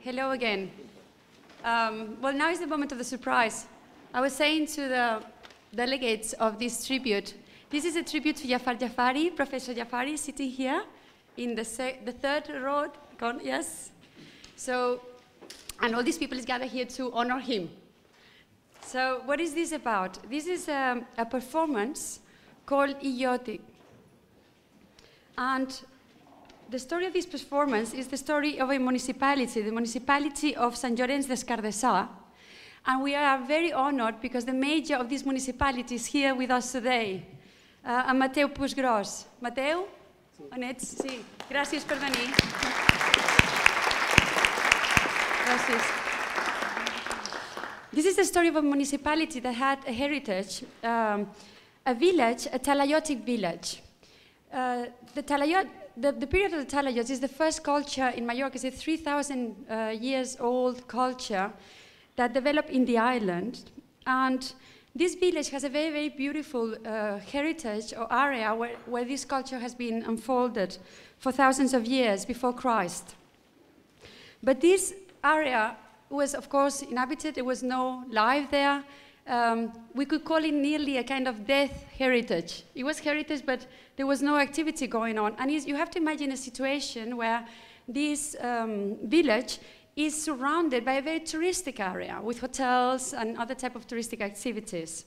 Hello again. Well, now is the moment of the surprise. I was saying to the delegates of this tribute, this is a tribute to Jafar Jafari, Professor Jafari, sitting here in the third row. Yes. So, and all these people is gathered here to honor him. So, what is this about? This is a performance called Illotic. And the story of this performance is the story of a municipality, the municipality of Sant Llorenç des Cardassar. And we are very honored because the mayor of this municipality is here with us today, Mateu Puiggròs. Mateu? On ets? Sí. Gràcies per venir. Gràcies. This is the story of a municipality that had a heritage, a village, a Talaiòtic village. The period of the Talaiòts is the first culture in Mallorca. It's a 3,000 years old culture that developed in the island. And this village has a very, very beautiful heritage or area where this culture has been unfolded for thousands of years before Christ. But this area was, of course, inhabited. There was no life there. We could call it nearly a kind of death heritage. It was heritage, but there was no activity going on. And you have to imagine a situation where this village is surrounded by a very touristic area with hotels and other type of touristic activities.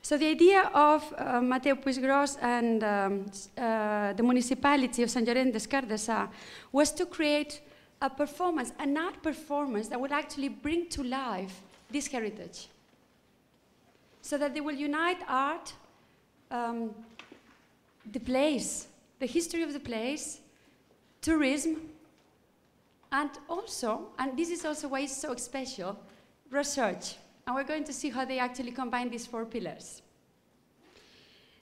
So the idea of Mateu Puiggròs and the municipality of Sant Llorenç des Cardassar was to create a performance, an art performance that would actually bring to life this heritage, so that they will unite art, the place, the history of the place, tourism, and also, and this is also why it's so special, research. And we're going to see how they actually combine these four pillars.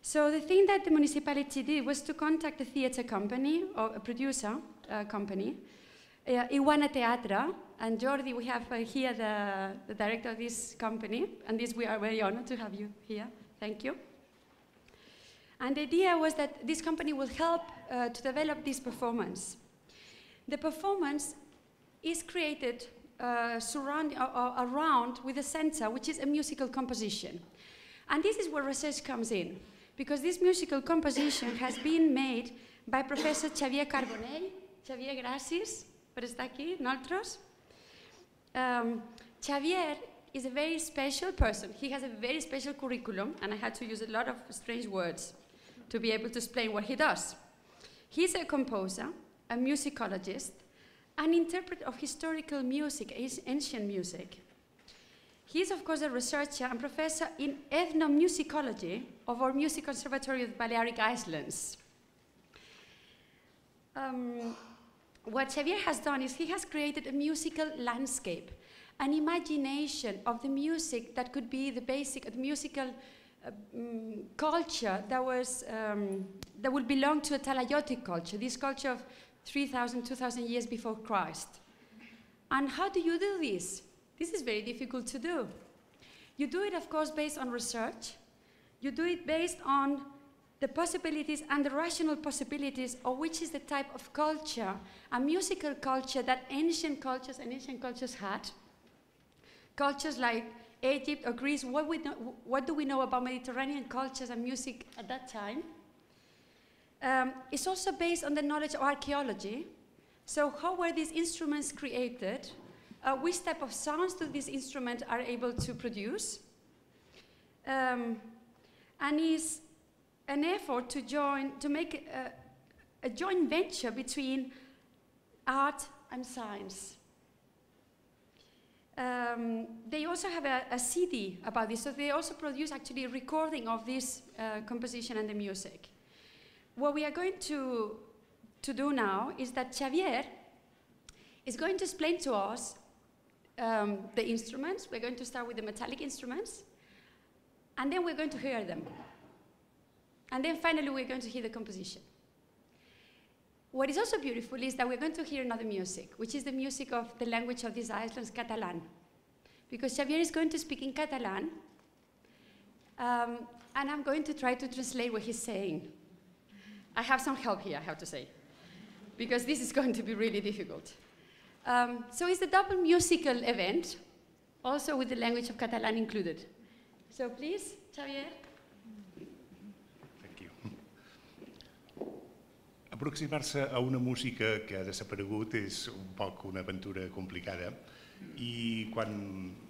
So the thing that the municipality did was to contact a theater company, or a producer company, Iguana Teatre, and Jordi, we have here the director of this company, and we are very honored to have you here. Thank you. And the idea was that this company will help to develop this performance. The performance is created around with a center, which is a musical composition. And this is where research comes in, because this musical composition has been made by Professor Xavier Carbonell. Xavier, gràcies per estar aquí, nosaltres. Xavier is a very special person. He has a very special curriculum, and I had to use a lot of strange words to be able to explain what he does. He's a composer, a musicologist, an interpreter of historical music, ancient music. He's, of course, a researcher and professor in ethnomusicology of our Music Conservatory of the Balearic Islands. What Xavier has done is he has created a musical landscape, an imagination of the music that could be the basic musical culture that would belong to a Talaiòtic culture, this culture of 3,000, 2,000 years before Christ. And how do you do this? This is very difficult to do. You do it, of course, based on research. You do it based on the possibilities and the rational possibilities of which is the type of culture, a musical culture that ancient cultures had. Cultures like Egypt or Greece, what do we know about Mediterranean cultures and music at that time? It's also based on the knowledge of archaeology. So how were these instruments created? Which type of sounds do these instruments are able to produce? And is an effort to make a joint venture between art and science. They also have a CD about this, so they also produce actually a recording of this composition and the music. What we are going to do now is that Xavier is going to explain to us the instruments. We're going to start with the metallic instruments, and then we're going to hear them. And then finally, we're going to hear the composition. What is also beautiful is that we're going to hear another music, which is the music of the language of these islands, Catalan. Because Xavier is going to speak in Catalan, and I'm going to try to translate what he's saying. I have some help here, I have to say, because this is going to be really difficult. So it's a double musical event, also with the language of Catalan included. So please, Xavier. Thank you. Aproximar-se a una música que ha desaparegut és un poc una aventura complicada i quan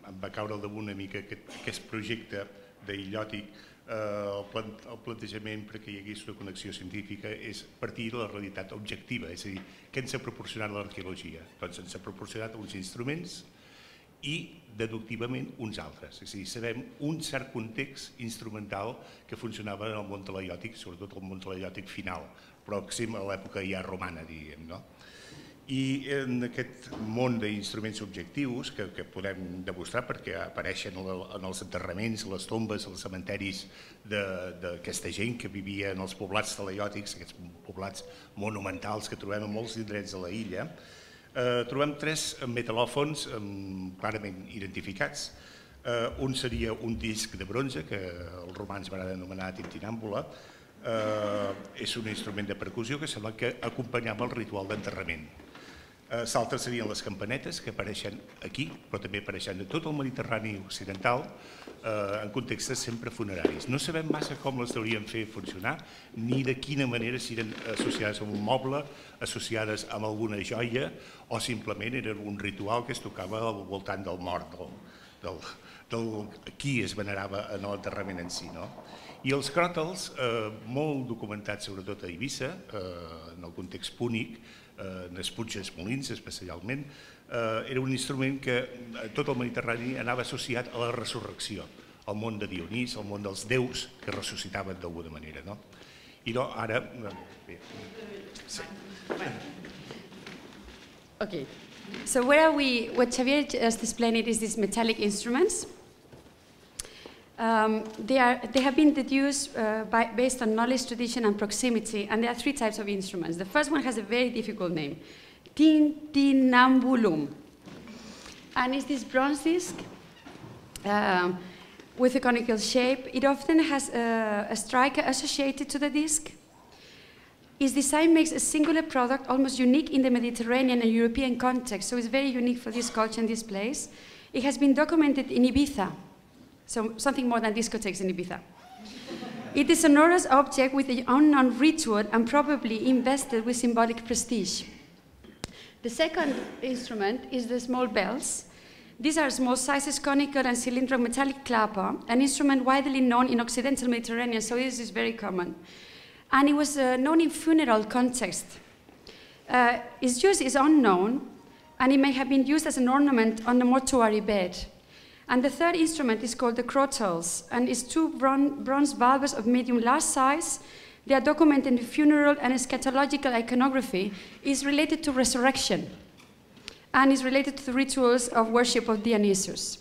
em va caure al damunt una mica aquest projecte d'Illòtic, el plantejament perquè hi hagués una connexió científica és partir de la realitat objectiva, és a dir, què ens ha proporcionat l'arqueologia? Doncs ens ha proporcionat uns instruments i deductivament uns altres, és a dir, sabem un cert context instrumental que funcionava en el món talaiòtic, sobretot el món talaiòtic final, pròxim a l'època ja romana, diríem, no? I en aquest món d'instruments objectius que podem demostrar perquè apareixen en els enterraments, les tombes, els cementeris d'aquesta gent que vivia en els poblats talaiòtics, aquests poblats monumentals que trobem en molts indrets de la illa, trobem 3 metal·lòfons clarament identificats. Un seria un disc de bronze, que els romans van anomenar tintinàmbula. És un instrument de percussió que sembla que acompanyava el ritual d'enterrament. S'altres serien les campanetes, que apareixen aquí, però també apareixen de tot el Mediterrani occidental, en contextes sempre funeraris. No sabem massa com les hauríem fer funcionar, ni de quina manera si eren associades amb un moble, associades amb alguna joia, o simplement era un ritual que es tocava al voltant del mort, del qui es venerava en l'enterrament en si. I els cròtals, molt documentats sobretot a Eivissa, en el context púnic, en les Puigdes Molins especialment, era un instrument que a tot el Mediterrani anava associat a la resurrecció, al món de Dionís, al món dels déus que ressuscitaven d'alguna manera. I ara... Okay, so what Xavier just explained is these metallic instruments. They have been deduced based on knowledge, tradition, and proximity, and there are 3 types of instruments. The first one has a very difficult name, tintinambulum, and it's this bronze disc with a conical shape. It often has a striker associated to the disc. Its design makes a singular product almost unique in the Mediterranean and European context, so it's very unique for this culture and this place. It has been documented in Ibiza, so something more than discotheques in Ibiza. It is a sonorous object with an unknown ritual and probably invested with symbolic prestige. The second instrument is the small bells. These are small sizes, conical and cylindrical metallic clapper, an instrument widely known in Occidental Mediterranean, so this is very common. And it was known in funeral context. Its use is unknown, and it may have been used as an ornament on the mortuary bed. And the third instrument is called the crotals, and it's 2 bronze valves of medium large size. They are documented in funeral and eschatological iconography. It's related to resurrection, and is related to the rituals of worship of Dionysus.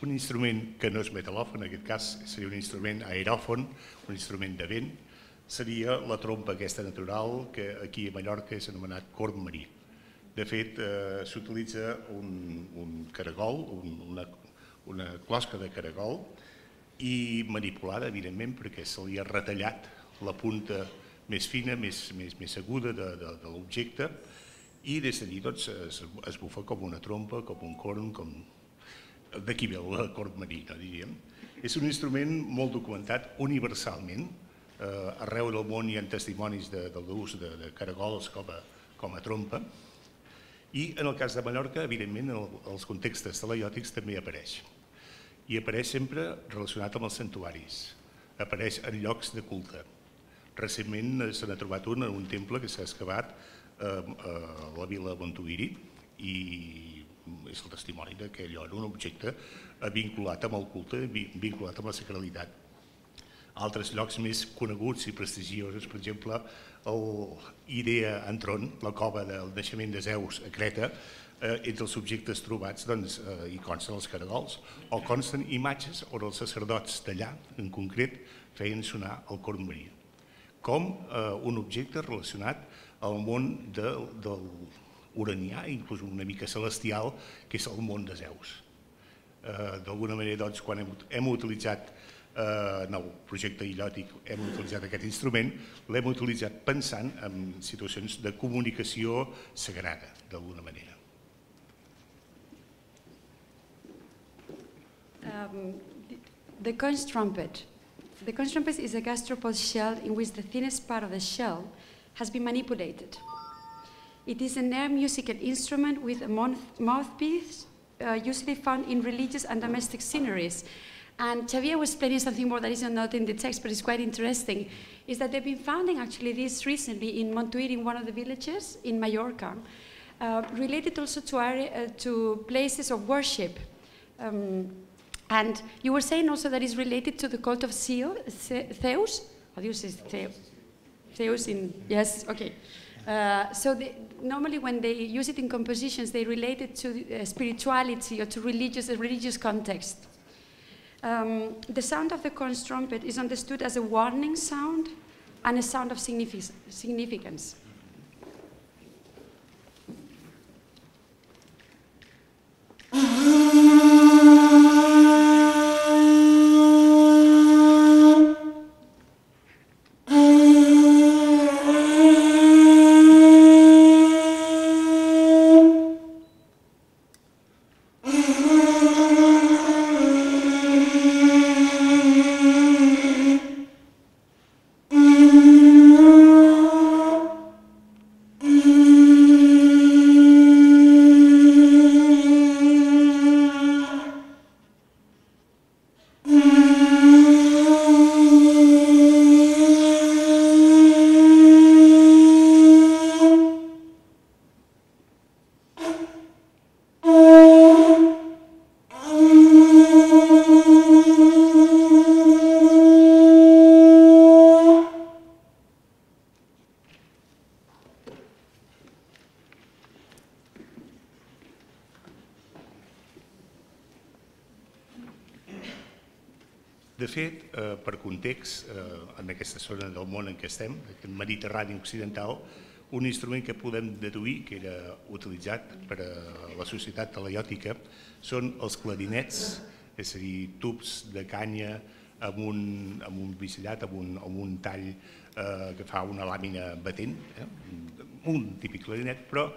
un instrument que no és metal·lòfon, en aquest cas seria un instrument aeròfon, un instrument de vent, seria la trompa aquesta natural que aquí a Mallorca és anomenat corb marí. De fet, s'utilitza un caragol, una closca de caragol, i manipulada, evidentment, perquè se li ha retallat la punta més fina, més aguda de l'objecte, i des d'allí es bufa com una trompa, com un corn, d'aquí ve el corb marí, diríem. És un instrument molt documentat universalment. Arreu del món hi ha testimonis de l'ús de caragols com a trompa. I en el cas de Mallorca, evidentment, en els contextes talaiòtics també apareix. I apareix sempre relacionat amb els santuaris. Apareix en llocs de culte. Recentment se n'ha trobat un en un temple que s'ha excavat a la vila de Montuïri i és el testimoni que allò era un objecte vinculat amb el culte, vinculat amb la sacralitat. Altres llocs més coneguts i prestigiosos, per exemple, l'Idea Antron, la cova del naixement de Zeus a Creta, entre els objectes trobats hi consten els caragols o consten imatges on els sacerdots d'allà, en concret, feien sonar el corb marí, com un objecte relacionat al món del uranià, inclús una mica celestial, que és el món de Zeus. D'alguna manera, quan hem utilitzat en el projecte Illòtic, hem utilitzat aquest instrument, l'hem utilitzat pensant en situacions de comunicació sagrada, d'alguna manera. The conch trumpet. The conch trumpet is a gastropod shell in which the thinnest part of the shell has been manipulated. It is an air musical instrument with a mouthpiece usually found in religious and domestic sceneries. And Xavier was explaining something more that is not in the text, but it's quite interesting, is that they've been finding actually this recently in Montuïri, in one of the villages in Mallorca, related also to places of worship. And you were saying also that it's related to the cult of Zeus? How do you say Zeus in, yes, okay. So normally when they use it in compositions, they relate it to spirituality or to a religious context. The sound of the conch trumpet is understood as a warning sound and a sound of significance. De fet, per context, en aquesta zona del món en què estem, aquest Mediterrani occidental, un instrument que podem deduir que era utilitzat per a la societat talaiòtica són els clarinets, és a dir, tubs de canya amb un bisellat, amb un tall que fa una làmina batent, un típic clarinet, però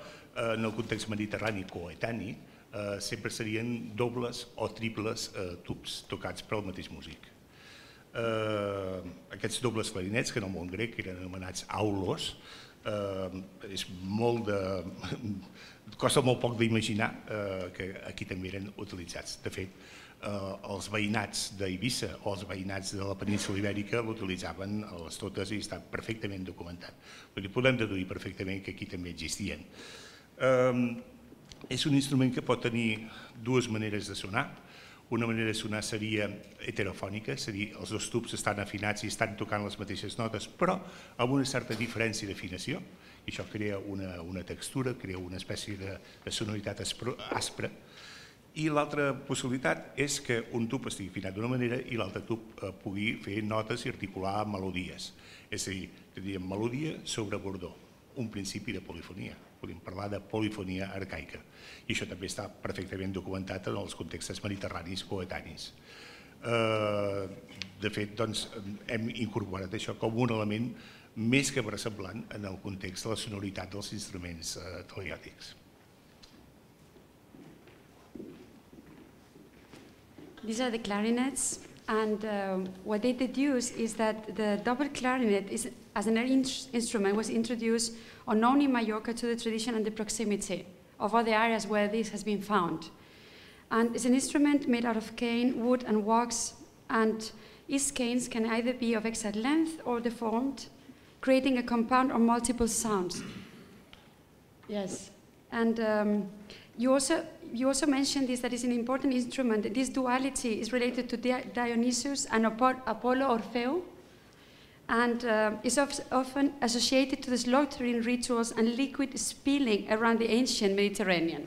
en el context mediterrani coetani sempre serien dobles o triples tubs tocats per al mateix músic. Aquests dobles clarinets, que en el món grec eren anomenats aulos, costa molt poc d'imaginar que aquí també eren utilitzats. De fet, els veïnats d'Eivissa o els veïnats de la península ibèrica l'utilitzaven a les totes i està perfectament documentat. Podem deduir perfectament que aquí també existien. És un instrument que pot tenir dues maneres de sonar. Una manera de sonar seria heterofònica, és a dir, els dos tubs estan afinats i estan tocant les mateixes notes, però amb una certa diferència d'afinació, i això crea una textura, crea una espècie de sonoritat aspra. I l'altra possibilitat és que un tub estigui afinat d'una manera i l'altre tub pugui fer notes i articular melodies. És a dir, diríem melodia sobre bordó, un principi de polifonia. Podem parlar de polifonia arcaica. I això també està perfectament documentat en els contextos mediterranis coetanis. De fet, hem incorporat això com un element més que versemblant en el context de la sonoritat dels instruments talaiòtics. These are the clarinets, and what they deduce is that the double clarinet as an instrument was introduced unknown in Mallorca to the tradition and the proximity of other areas where this has been found. And it's an instrument made out of cane, wood and wax, and its canes can either be of exact length or deformed, creating a compound or multiple sounds. Yes, and you also mentioned this, that is an important instrument. This duality is related to Dionysus and Apollo Orfeo, and is often associated to the slaughtering rituals and liquid spilling around the ancient Mediterranean.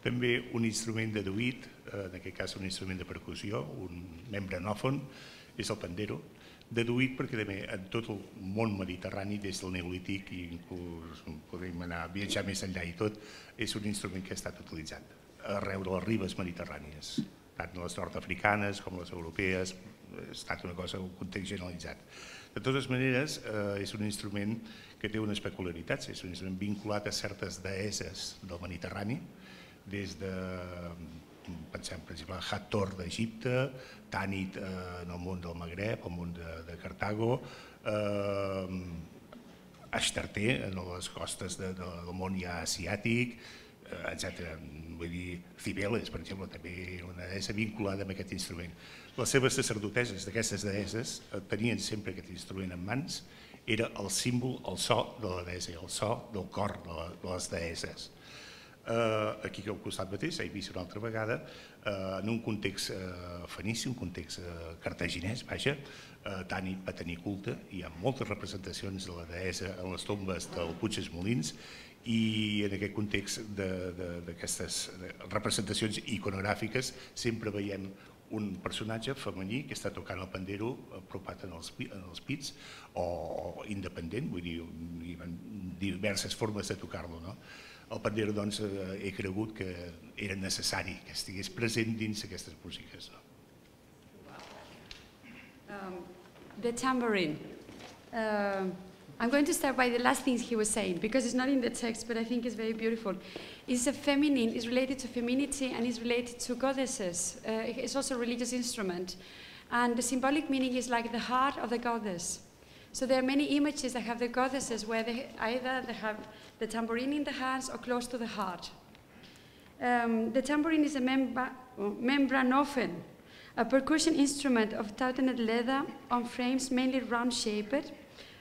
També un instrument de duit, en aquest cas un instrument de percussió, un membranòfon, és el pandero. De duit perquè també en tot el món mediterrani, des del neolític i inclús podem anar a viatjar més enllà i tot, és un instrument que ha estat utilitzat arreu de les ribes mediterrànies, tant les nord-africanes com les europees, ha estat una cosa, un context generalitzat. De totes maneres, és un instrument que té unes peculiaritats, és un instrument vinculat a certes deesses del Mediterrani, des de, pensem, per exemple, Hathor d'Egipte, Tanit en el món del Magreb, el món de Cartago, Astarté en les costes del món ja asiàtic, etc. Vull dir, Cibeles, per exemple, també una deessa vinculada amb aquest instrument. Les seves sacerdoteses d'aquestes deesses tenien sempre aquest instrument en mans, era el símbol, el so de la deessa, el so del cor de les deesses. Aquí al costat mateix, he vist una altra vegada, en un context fenici, un context cartaginès, vaja, Tanit va tenir culte, hi ha moltes representacions de la deessa en les tombes del Puig dels Molins, i en aquest context d'aquestes representacions iconogràfiques sempre veiem un personatge femení que està tocant el pandero apropat en els pits o independent, vull dir, hi ha diverses formes de tocar-lo, no? el pandero he cregut que era necessari que estigués present dins aquestes músiques. The tambourine. I'm going to start by the last things he was saying, because it's not in the text, but I think it's very beautiful. It's a feminine, it's related to femininity, and it's related to goddesses. It's also a religious instrument. And the symbolic meaning is like the heart of the goddess. So there are many images that have the goddesses where they have the tambourine in the hands or close to the heart. The tambourine is a membranophone, a percussion instrument of tautened leather on frames mainly round-shaped,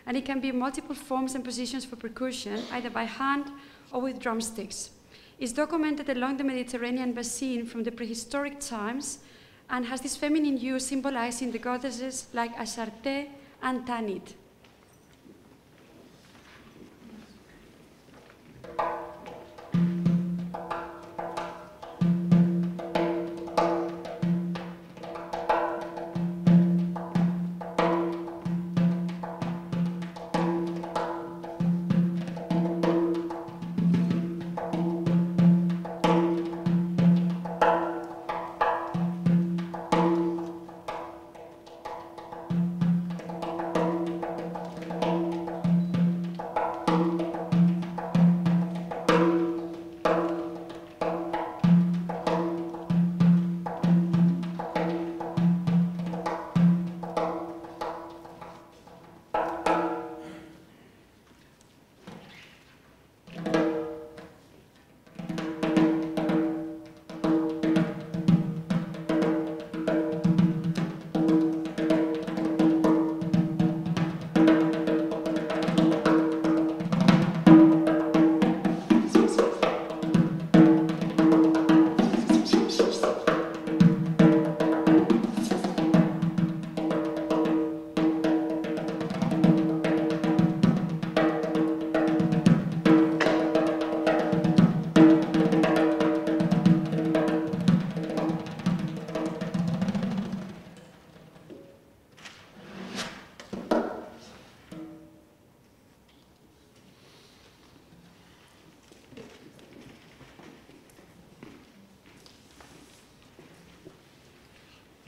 and it can be multiple forms and positions for percussion, either by hand or with drumsticks. It's documented along the Mediterranean basin from the prehistoric times and has this feminine use symbolizing the goddesses like Asharte and Tanit.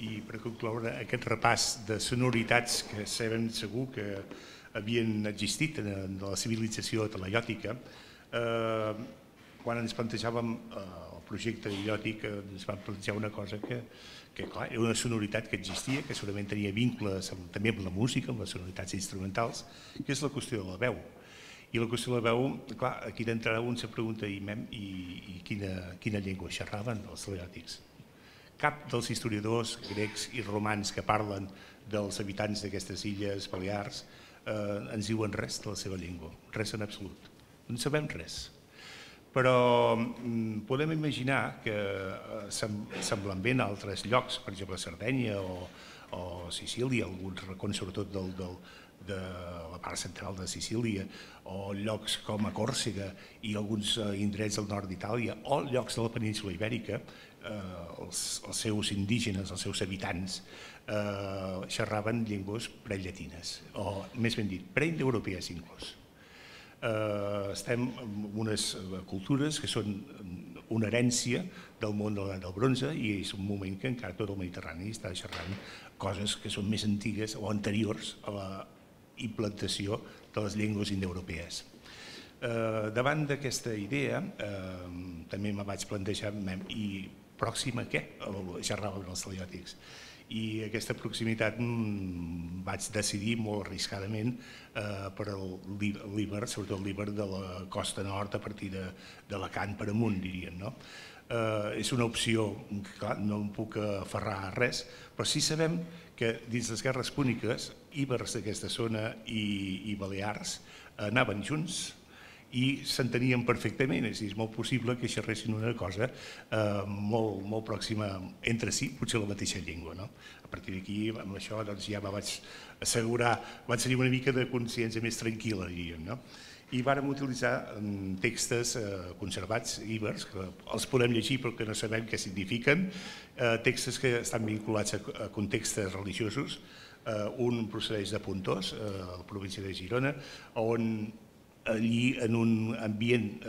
I per concloure aquest repàs de sonoritats que sabem segur que havien existit en la civilització talaiòtica, quan ens plantejàvem el projecte Illòtic ens vam plantejar una cosa que clar, era una sonoritat que existia, que segurament tenia vincles també amb la música, amb les sonoritats instrumentals, que és la qüestió de la veu. I la qüestió de la veu, clar, aquí d'entrada un se pregunta i quina llengua xerraven els talaiòtics. Cap dels historiadors grecs i romans que parlen dels habitants d'aquestes Illes Balears ens diuen res de la seva llengua, res en absolut. No en sabem res. Però podem imaginar que semblen bé en altres llocs, per exemple Sardenya o Sicília, alguns racons sobretot de la part central de Sicília, o llocs com a Còrsega i alguns indrets del nord d'Itàlia, o llocs de la península Ibèrica, els seus indígenes, els seus habitants, xerraven llengües prellatines, o més ben dit, preindoeuropees inclús. Estem en unes cultures que són una herència del món de l'edat del bronze i és un moment que encara tot el Mediterrani està xerrant coses que són més antigues o anteriors a la implantació de les llengües indoeuropees. Davant d'aquesta idea també me vaig plantejar i pròxim a què xerraven els talaiòtics. I aquesta proximitat vaig decidir molt arriscadament per l'Iber, sobretot l'Iber de la costa nord a partir d'Alacant per amunt, diríem. És una opció, clar, no em puc aferrar a res, però sí sabem que dins les guerres púniques, Ibers d'aquesta zona i Balears anaven junts i s'entenien perfectament, és molt possible que xerressin una cosa molt pròxima entre si, potser la mateixa llengua. A partir d'aquí, amb això ja me vaig assegurar, vaig tenir una mica de consciència més tranquil·la, diríem. I vàrem utilitzar textos conservats, ibers, que els podem llegir però que no sabem què signifiquen, textos que estan vinculats a contextes religiosos. Un procedeix de Pontós, a la província de Girona, on allí en un ambient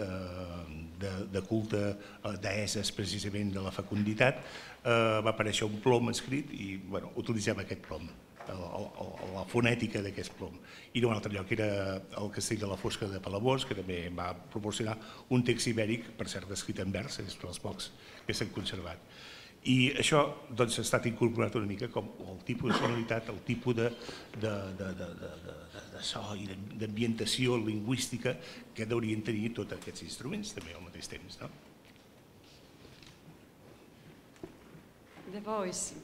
de culte deeses precisament de la fecunditat, va aparèixer un plom escrit i utilitzem aquest plom, la fonètica d'aquest plom. I en un altre lloc era el castell de la Fosca de Palamós, que també va proporcionar un text ibèric, per cert, escrit en vers, és dels pocs que s'han conservat. I això ha estat incorporat una mica com el tipus de sonoritat, el tipus de so i d'ambientació lingüística que haurien tenir tots aquests instruments també al mateix temps. The voice.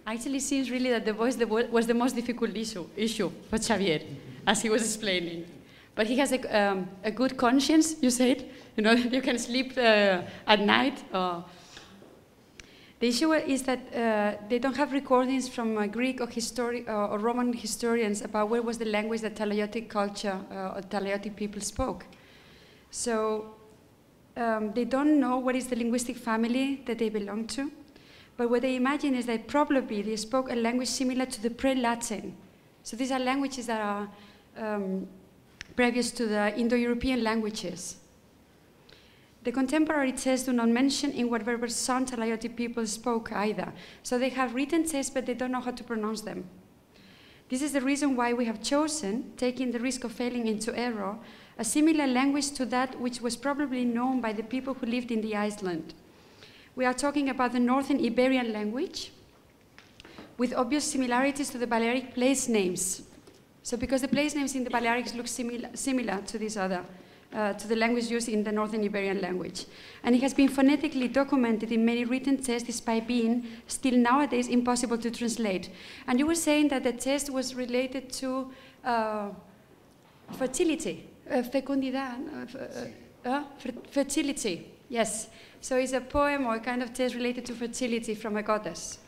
Actually, it seems really that the voice was the most difficult issue for Xavier, as he was explaining. But he has a good conscience, you said. You can sleep at night. The issue is that they don't have recordings from Greek or Roman historians about where was the language that Talaiòtic culture or Talaiòtic people spoke. So they don't know what is the linguistic family that they belong to, but what they imagine is that probably they spoke a language similar to the pre-Latin. So these are languages that are previous to the Indo-European languages. The contemporary texts do not mention in what whatever some Talaiòtic people spoke either. So they have written texts, but they don't know how to pronounce them. This is the reason why we have chosen, taking the risk of failing into error, a similar language to that which was probably known by the people who lived in the island. We are talking about the Northern Iberian language, with obvious similarities to the Balearic place names. So because the place names in the Balearics look similar to this other, to the language used in the Northern Iberian language. And it has been phonetically documented in many written texts despite being still nowadays impossible to translate. And you were saying that the text was related to fertility, fecundidad, fertility, yes. So it's a poem or a kind of text related to fertility from a goddess.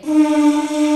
Thank you.